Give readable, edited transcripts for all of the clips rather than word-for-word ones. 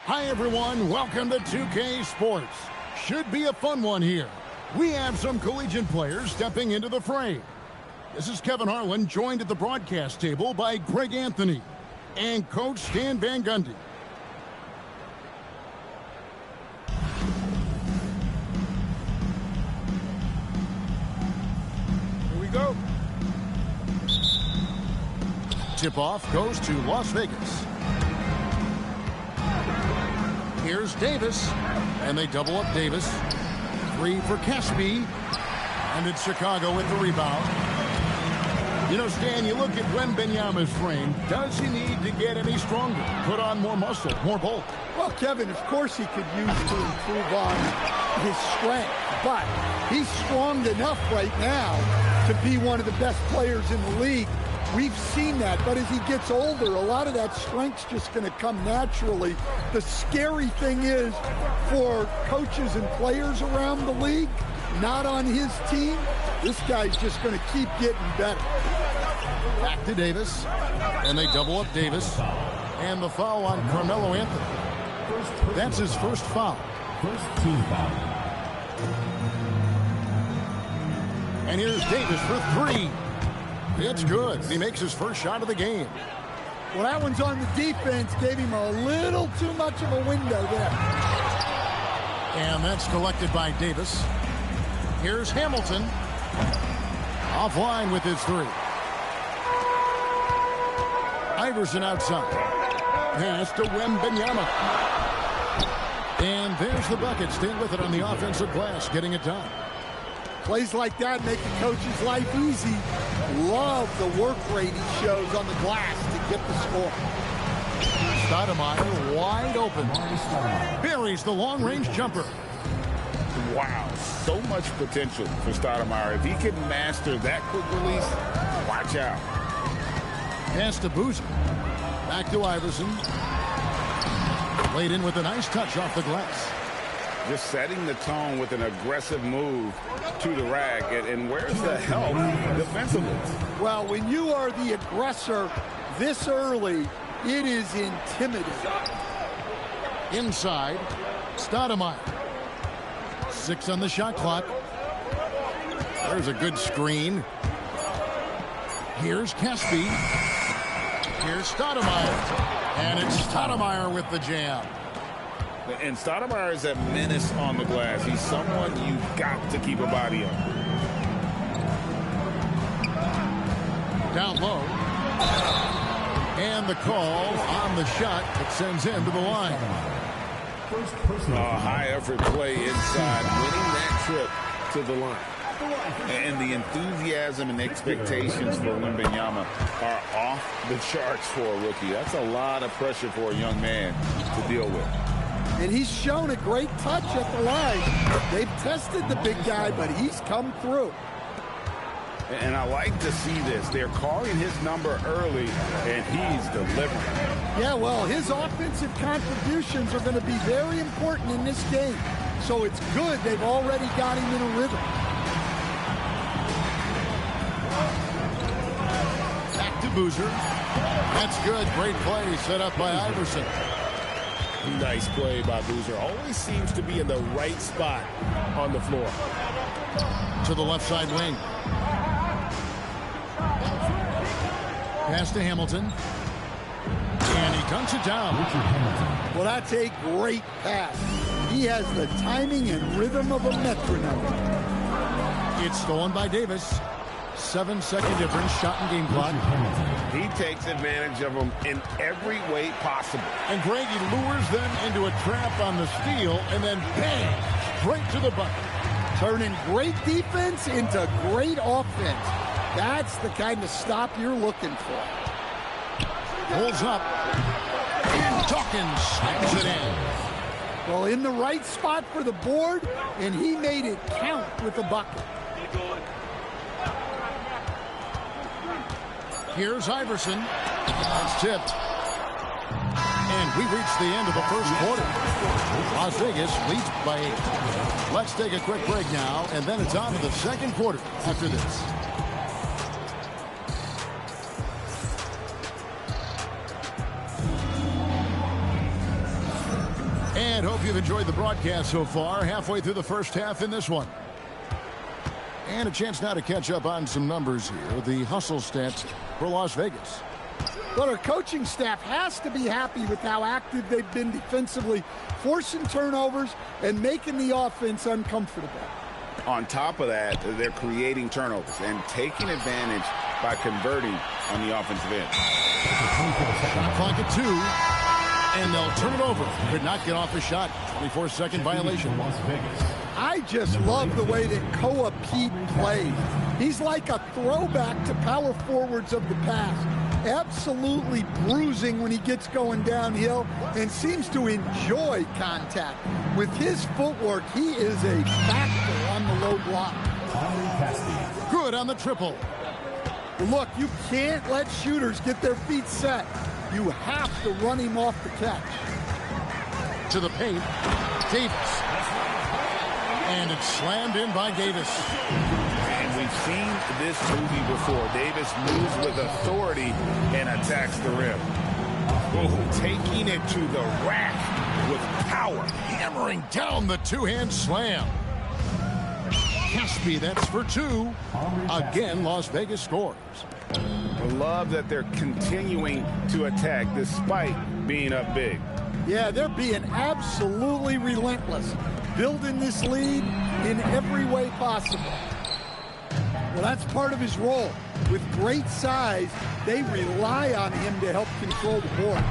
Hi, everyone. Welcome to 2K Sports. Should be a fun one here. We have some collegiate players stepping into the fray. This is Kevin Harlan, joined at the broadcast table by Greg Anthony and Coach Stan Van Gundy. Here we go. Tip-off goes to Las Vegas. Here's Davis, and they double up Davis. 3 for Caspi, and it's Chicago with the rebound. You know, Stan, you look at Wembanyama's frame. Does he need to get any stronger? Put on more muscle, more bulk? Well, Kevin, of course he could use to improve on his strength, but he's strong enough right now to be one of the best players in the league. We've seen that, but as he gets older, a lot of that strength's just going to come naturally. The scary thing is for coaches and players around the league, not on his team, this guy's just going to keep getting better. Back to Davis, and they double up Davis, and the foul on Carmelo Anthony. That's his first foul. First team foul. And here's Davis for 3. It's good. He makes his first shot of the game. Well, that one's on the defense. Gave him a little too much of a window there. And that's collected by Davis. Here's Hamilton. Offline with his 3. Iverson outside. Pass to Wembanyama. And there's the bucket. Staying with it on the offensive glass, getting it done. Plays like that make a coach's life easy. Love the work rate he shows on the glass to get the score. Stoudemire wide open. Buries the long-range jumper. Wow, so much potential for Stoudemire. If he can master that quick release, watch out. Pass to Boozer. Back to Iverson. Laid in with a nice touch off the glass. Just setting the tone with an aggressive move to the rack. And where's the help defensively? Well, when you are the aggressor this early, it is intimidating. Inside, Stoudemire. 6 on the shot clock. There's a good screen. Here's Caspi. Here's Stoudemire. And it's Stoudemire with the jam. And Stoudemire is a menace on the glass. He's someone you've got to keep a body on. Down low. And the call on the shot that sends him to the line. A high-effort play inside, winning that trip to the line. And the enthusiasm and expectations for Wembanyama are off the charts for a rookie. That's a lot of pressure for a young man to deal with. And he's shown a great touch at the line. They've tested the big guy, but he's come through. And I like to see this. They're calling his number early, and he's delivering. Yeah, well, his offensive contributions are going to be very important in this game. So it's good they've already got him in a rhythm. Back to Boozer. That's good. Great play set up by Iverson. Nice play by Boozer. Always seems to be in the right spot on the floor. To the left side wing. Pass to Hamilton. And he dunks it down. Well, that's a great pass. He has the timing and rhythm of a metronome. It's stolen by Davis. 7-second difference, shot and game clock. He takes advantage of them in every way possible. And Greg, he lures them into a trap on the steal, and then bang, straight to the bucket. Turning great defense into great offense. That's the kind of stop you're looking for. Pulls up. And Dawkins slams it in. Well, in the right spot for the board, and he made it count with the bucket. Here's Iverson. That's tipped. And we reached the end of the first quarter. Las Vegas leads by 8. Let's take a quick break now, and then it's on to the second quarter after this. And hope you've enjoyed the broadcast so far. Halfway through the first half in this one. And a chance now to catch up on some numbers here. The hustle stats for Las Vegas. Well, our coaching staff has to be happy with how active they've been defensively, forcing turnovers and making the offense uncomfortable. On top of that, they're creating turnovers and taking advantage by converting on the offensive end. Shot clock at 2, and they'll turn it over. Could not get off a shot. 24-second violation. I just love the way that Koa Pete plays. He's like a throwback to power forwards of the past. Absolutely bruising when he gets going downhill and seems to enjoy contact. With his footwork, he is a factor on the low block. Good on the triple. Look, you can't let shooters get their feet set. You have to run him off the catch. To the paint, Davis. And it's slammed in by Davis. And we've seen this movie before. Davis moves with authority and attacks the rim. Oh, taking it to the rack with power. Hammering down the two-hand slam. Caspi, that's for 2. Again, Las Vegas scores. I love that they're continuing to attack despite being up big. Yeah, they're being absolutely relentless, building this lead in every way possible. Well, that's part of his role. With great size, they rely on him to help control the boards.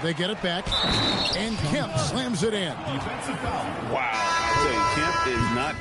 They get it back, and Kemp slams it in. Wow. I tell you, Kemp is not...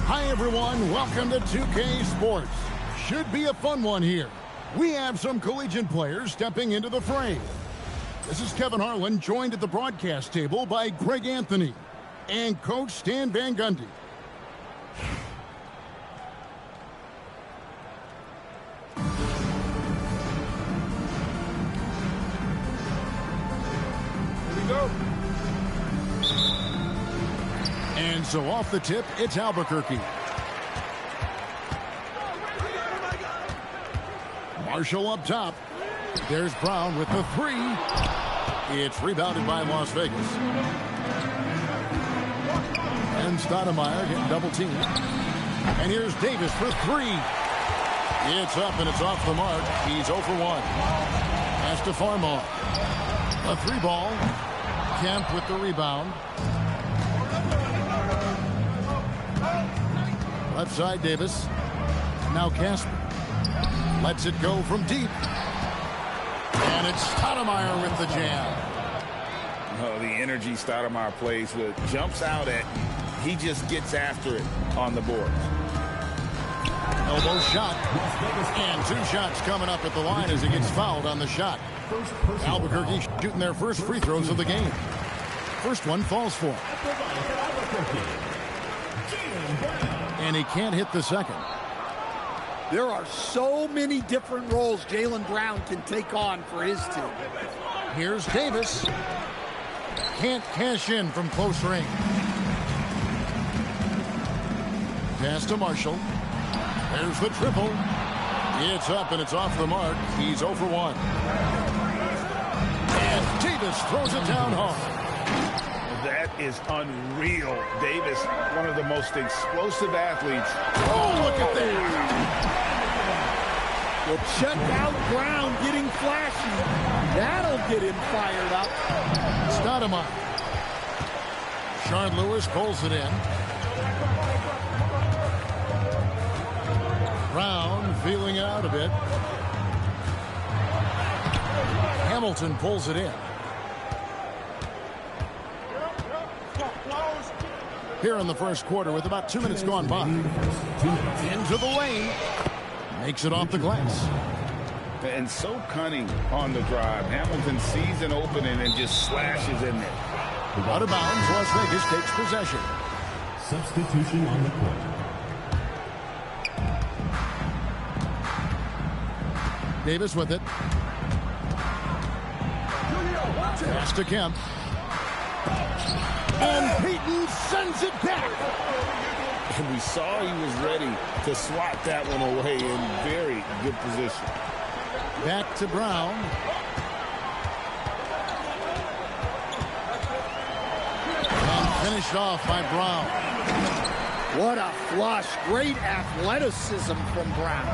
Hi, everyone. Welcome to 2K Sports. Should be a fun one here. We have some collegiate players stepping into the fray. This is Kevin Harlan, joined at the broadcast table by Greg Anthony and Coach Stan Van Gundy. Here we go. And so off the tip, it's Albuquerque. Marshall up top. There's Brown with the 3. It's rebounded by Las Vegas. And Stoudemire getting double teamed. And here's Davis for 3. It's up and it's off the mark. He's 0 for 1. Pass to Farmall. A 3 ball. Kemp with the rebound. Left side, Davis. Now Casper. Lets it go from deep. And it's Stoudemire with the jam. Oh, the energy Stoudemire plays with. Jumps out at. He just gets after it on the board. Elbow shot. And 2 shots coming up at the line as he gets fouled on the shot. Albuquerque shooting their first free throws of the game. First one falls for him. And he can't hit the second. There are so many different roles Jaylen Brown can take on for his team. Here's Davis. Can't cash in from close range. Pass to Marshall. There's the triple. It's up and it's off the mark. He's 0 for 1. And Davis throws it down hard. That is unreal. Davis, one of the most explosive athletes. Oh, look at that. Well, check out Brown getting flashy. That'll get him fired up. Stoudemire. Shard Lewis pulls it in. Brown feeling it out a bit. Hamilton pulls it in. Here in the first quarter with about 2 minutes gone by. Into the lane. Makes it off the glass. And so cunning on the drive. Hamilton sees an opening and just slashes in there. Out of bounds, Las Vegas takes possession. Substitution on the court. Davis with it. Pass to Kemp. And Payton sends it back. And we saw he was ready to swat that one away in very good position. Back to Brown. And finished off by Brown. What a flush. Great athleticism from Brown.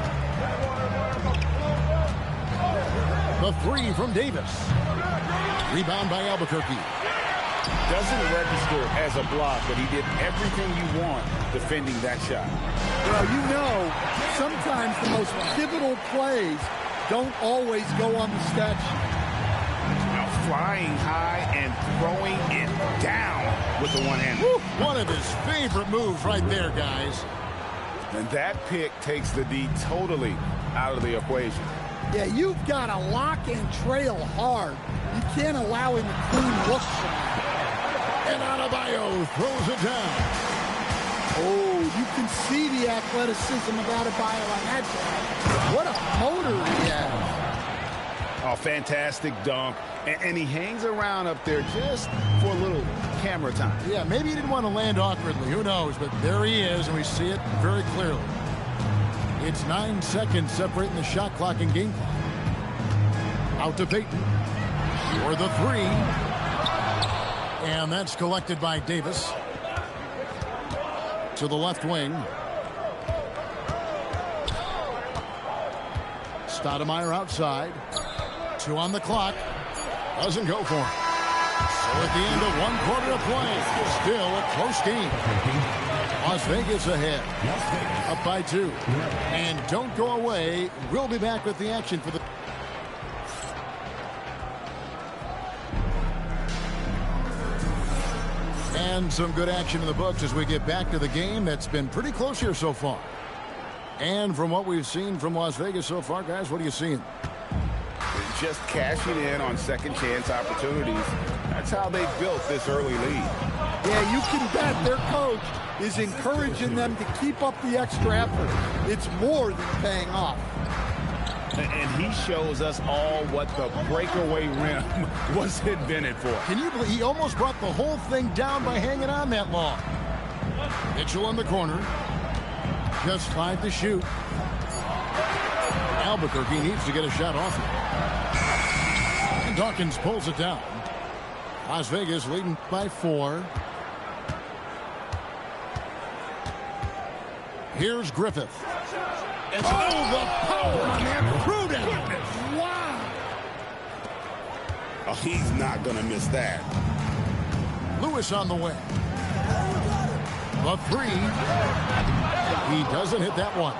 The three from Davis. Rebound by Albuquerque. Doesn't register as a block, but he did everything you want defending that shot. Well, you know, sometimes the most pivotal plays don't always go on the stat sheet. Now flying high and throwing it down with the one-hand. One of his favorite moves right there, guys. And that pick takes the D totally out of the equation. Yeah, you've got to lock and trail hard. You can't allow him to clean looks from that. And Adebayo throws it down. Oh, you can see the athleticism of Adebayo on that drive. What a motor he has. Oh, fantastic dunk. And he hangs around up there just for a little camera time. Yeah, maybe he didn't want to land awkwardly. Who knows? But there he is, and we see it very clearly. It's 9 seconds separating the shot clock and game clock. Out to Payton. For the three. And that's collected by Davis. To the left wing. Stoudemire outside. 2 on the clock. Doesn't go for it. So at the end of 1 quarter of play, still a close game. Las Vegas ahead. Up by 2. And don't go away. We'll be back with the action for the... And some good action in the books as we get back to the game that's been pretty close here so far. And from what we've seen from Las Vegas so far, guys, what are you seeing? Just cashing in on second chance opportunities. That's how they built this early lead. Yeah, you can bet their coach is encouraging them to keep up the extra effort. It's more than paying off. And he shows us all what the breakaway rim was invented for. Can you believe he almost brought the whole thing down by hanging on that long? Mitchell in the corner. Just 5 to shoot. Albuquerque needs to get a shot off it. And Dawkins pulls it down. Las Vegas leading by 4. Here's Griffith. And the power on that threw down. Wow. Oh, he's not going to miss that. Lewis on the way. The 3. He doesn't hit that one.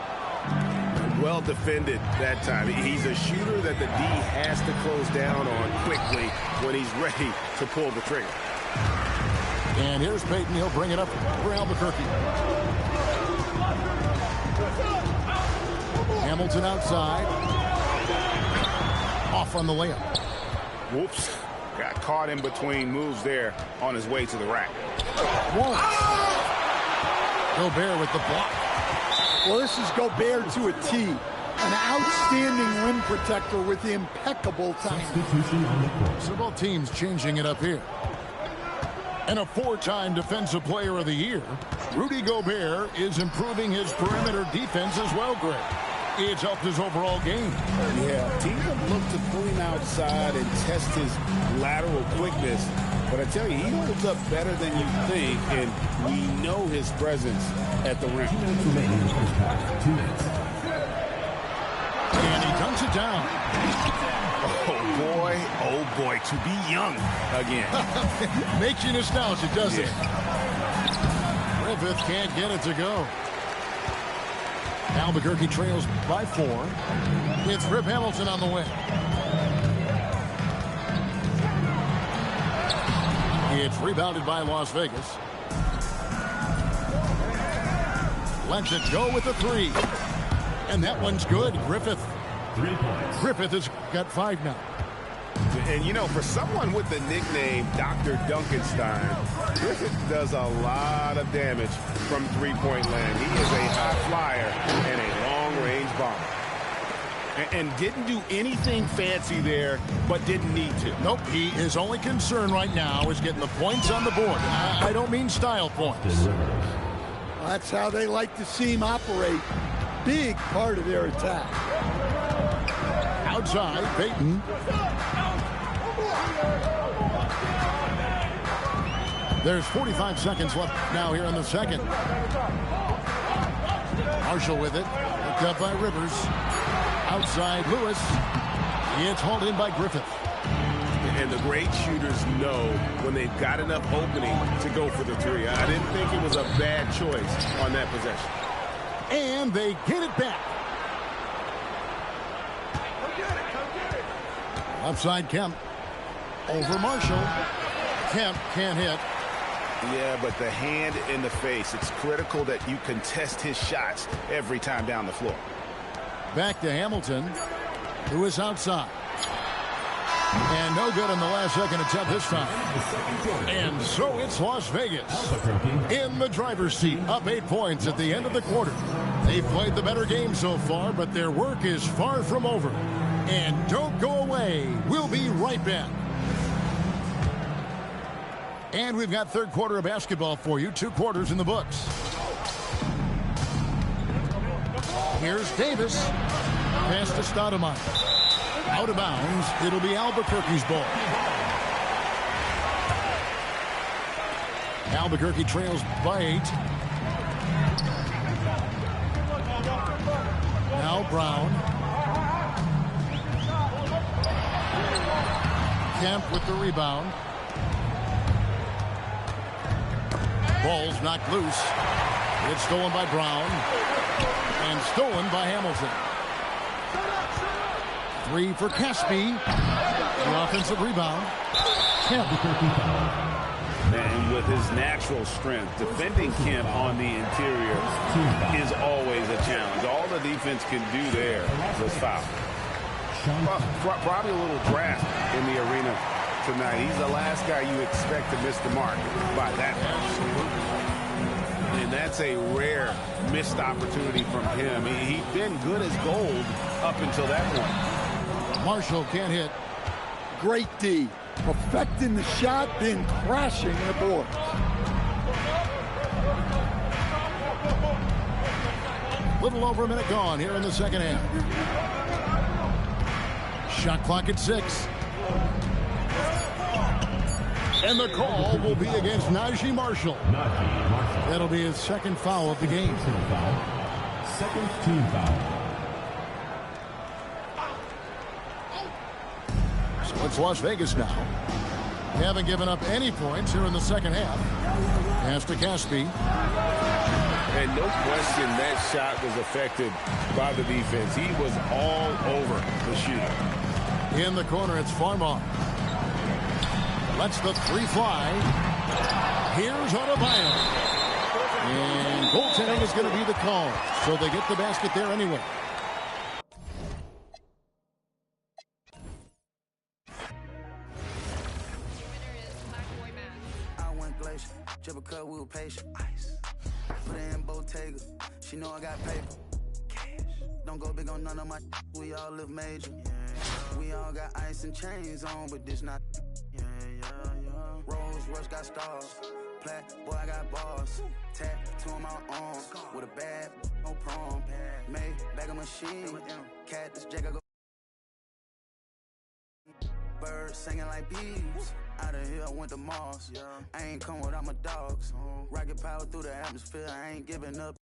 Well defended that time. He's a shooter that the D has to close down on quickly when he's ready to pull the trigger. And here's Payton. He'll bring it up for Albuquerque. Hamilton outside. Off on the layup. Whoops. Got caught in between moves there on his way to the rack. Whoa. Gobert with the block. Well, this is Gobert to a T. An outstanding rim protector with impeccable timing. Substitution on the court. So both teams changing it up here. And a 4-time Defensive Player of the Year, Rudy Gobert is improving his perimeter defense as well, Greg. It's helped his overall game. Yeah, teams have looked to fully him outside and test his lateral quickness. But I tell you, he holds up better than you think, and we know his presence at the rim. 2 minutes remaining in the first half. 2 minutes. And he dunks it down. Oh boy, to be young again. Makes you nostalgic, doesn't it? Griffith can't get it to go. Albuquerque trails by 4. It's Rip Hamilton on the win. It's rebounded by Las Vegas. Lets it go with the 3. And that one's good. Griffith. 3 points. Griffith has got 5 now. And, you know, for someone with the nickname Dr. Dunkenstein, Griffith does a lot of damage from three-point land. He is a high flyer and a long-range bomber. And didn't do anything fancy there, but didn't need to. Nope, his only concern right now is getting the points on the board. I don't mean style points. That's how they like to see him operate. Big part of their attack. Outside, Payton. There's 45 seconds left now here in the second. Marshall with it. Picked up by Rivers. Outside, Lewis. It's hauled in by Griffith. And the great shooters know when they've got enough opening to go for the 3. I didn't think it was a bad choice on that possession. And they get it back. Upside Kemp. Over Marshall. Kemp can't hit. Yeah, but the hand in the face. It's critical that you contest his shots every time down the floor. Back to Hamilton, who is outside. And no good in the last second attempt this time. And so it's Las Vegas in the driver's seat, up 8 points at the end of the quarter. They've played the better game so far, but their work is far from over. And don't go away. We'll be right back. And we've got third quarter of basketball for you. 2 quarters in the books. Here's Davis. Pass to Stoudemire. Out of bounds. It'll be Albuquerque's ball. Albuquerque trails by 8. Now Brown. Kemp with the rebound. Ball's knocked loose. It's stolen by Brown. And stolen by Hamilton. 3 for Caspi. The offensive rebound. Kemp. And with his natural strength, defending Kemp on the interior is always a challenge. All the defense can do there was foul. Well, probably a little draft in the arena tonight. He's the last guy you expect to miss the mark by that much. And that's a rare missed opportunity from him. He's been good as gold up until that point. Marshall can't hit. Great D. Perfecting the shot, then crashing the board. Little over a minute gone here in the second half. Shot clock at 6. And the call will be against Najee Marshall. That'll be his second foul of the game. Second team foul. So it's Las Vegas now. They haven't given up any points here in the second half. Pass to Caspi. And no question that shot was affected by the defense. He was all over the shooter. In the corner, it's Farmar. Lets the 3 fly. Here's Adebayo. And goaltending is going to be the call. So they get the basket there anyway. I went glacier, triple cut, we were patient. Ice. Put it in Bottega. She know I got paper. Cash. Don't go big on none of my. We all live major. We all got ice and chains on, but this not. Rolls Royce got stars. Plat, boy, I got bars. Tattoo on my arm. With a bad, no prom. Made bag of machine. Cat, this Jack, I go. birds singing like bees. Out of here, I went to Mars. I ain't come without my dogs. Rocket power through the atmosphere, I ain't giving up.